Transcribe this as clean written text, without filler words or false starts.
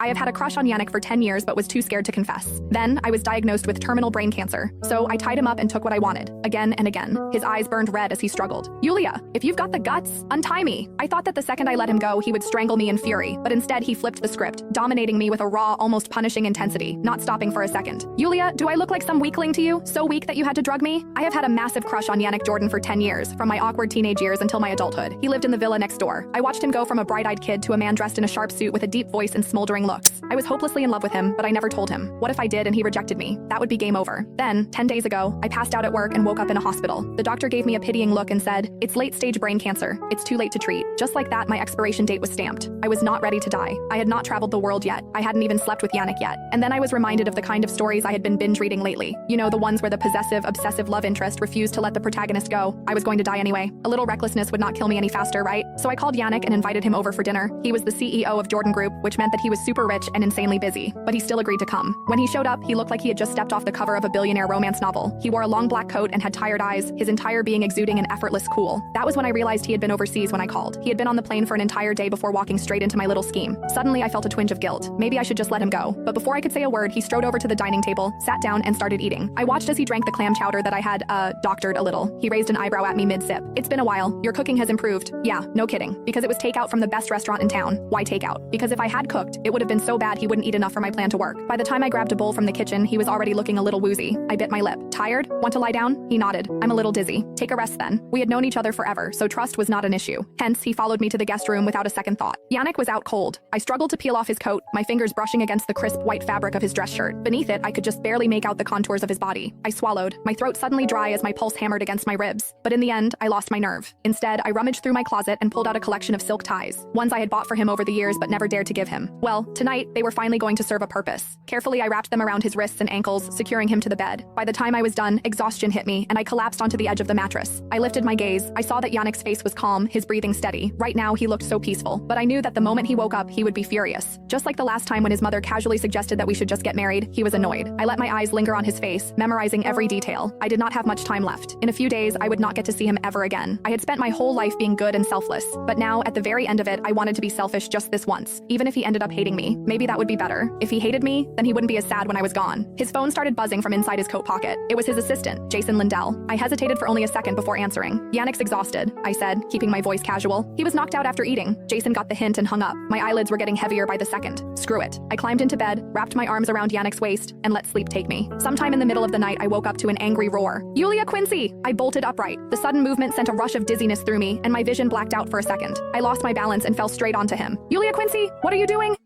I have had a crush on Yannick for 10 years but was too scared to confess. Then, I was diagnosed with terminal brain cancer, so I tied him up and took what I wanted, again and again. His eyes burned red as he struggled. Yulia, if you've got the guts, untie me. I thought that the second I let him go, he would strangle me in fury, but instead he flipped the script, dominating me with a raw, almost punishing intensity, not stopping for a second. Yulia, do I look like some weakling to you? So weak that you had to drug me? I have had a massive crush on Yannick Jordan for 10 years, from my awkward teenage years until my adulthood. He lived in the villa next door. I watched him go from a bright-eyed kid to a man dressed in a sharp suit with a deep voice and smoldering looks. I was hopelessly in love with him, but I never told him. What if I did and he rejected me? That would be game over. Then, 10 days ago, I passed out at work and woke up in a hospital. The doctor gave me a pitying look and said, "It's late-stage brain cancer. It's too late to treat." Just like that, my expiration date was stamped. I was not ready to die. I had not traveled the world yet. I hadn't even slept with Yannick yet. And then I was reminded of the kind of stories I had been binge reading lately. You know, the ones where the possessive, obsessive love interest refused to let the protagonist go. I was going to die anyway. A little recklessness would not kill me any faster, right? So I called Yannick and invited him over for dinner. He was the CEO of Jordan Group, which meant that he was super rich and insanely busy, but he still agreed to come. When he showed up, he looked like he had just stepped off the cover of a billionaire romance novel. He wore a long black coat and had tired eyes, his entire being exuding an effortless cool. That was when I realized he had been overseas when I called. He had been on the plane for an entire day before walking straight into my little scheme. Suddenly, I felt a twinge of guilt. Maybe I should just let him go. But before I could say a word, he strode over to the dining table, sat down, and started eating. I watched as he drank the clam chowder that I had, doctored a little. He raised an eyebrow at me mid-sip. "It's been a while. Your cooking has improved." Yeah, no kidding. Because it was takeout from the best restaurant in town. Why takeout? Because if I had cooked, it would have been so bad he wouldn't eat enough for my plan to work. By the time I grabbed a bowl from the kitchen, he was already looking a little woozy. I bit my lip. "Tired? Want to lie down?" He nodded. "I'm a little dizzy." "Take a rest then." We had known each other forever, so trust was not an issue. Hence, he followed me to the guest room without a second thought. Yannick was out cold. I struggled to peel off his coat, my fingers brushing against the crisp white fabric of his dress shirt. Beneath it, I could just barely make out the contours of his body. I swallowed, my throat suddenly dry as my pulse hammered against my ribs. But in the end, I lost my nerve. Instead, I rummaged through my closet and pulled out a collection of silk ties, ones I had bought for him over the years but never dared to give him. Well, tonight, they were finally going to serve a purpose. Carefully, I wrapped them around his wrists and ankles, securing him to the bed. By the time I was done, exhaustion hit me, and I collapsed onto the edge of the mattress. I lifted my gaze. I saw that Yannick's face was calm, his breathing steady. Right now, he looked so peaceful. But I knew that the moment he woke up, he would be furious. Just like the last time when his mother casually suggested that we should just get married, he was annoyed. I let my eyes linger on his face, memorizing every detail. I did not have much time left. In a few days, I would not get to see him ever again. I had spent my whole life being good and selfless. But now, at the very end of it, I wanted to be selfish just this once. Even if he ended up hating me, maybe that would be better. If he hated me, then he wouldn't be as sad when I was gone. His phone started buzzing from inside his coat pocket. It was his assistant, Jason Lindell. I hesitated for only a second before answering. "Yannick's exhausted," I said, keeping my voice casual. "He was knocked out after eating." Jason got the hint and hung up. My eyelids were getting heavier by the second. Screw it. I climbed into bed, wrapped my arms around Yannick's waist, and let sleep take me. Sometime in the middle of the night, I woke up to an angry roar. "Yulia Quincy!" I bolted upright. The sudden movement sent a rush of dizziness through me, and my vision blacked out for a second. I lost my balance and fell straight onto him. "Yulia Quincy, what are you doing?"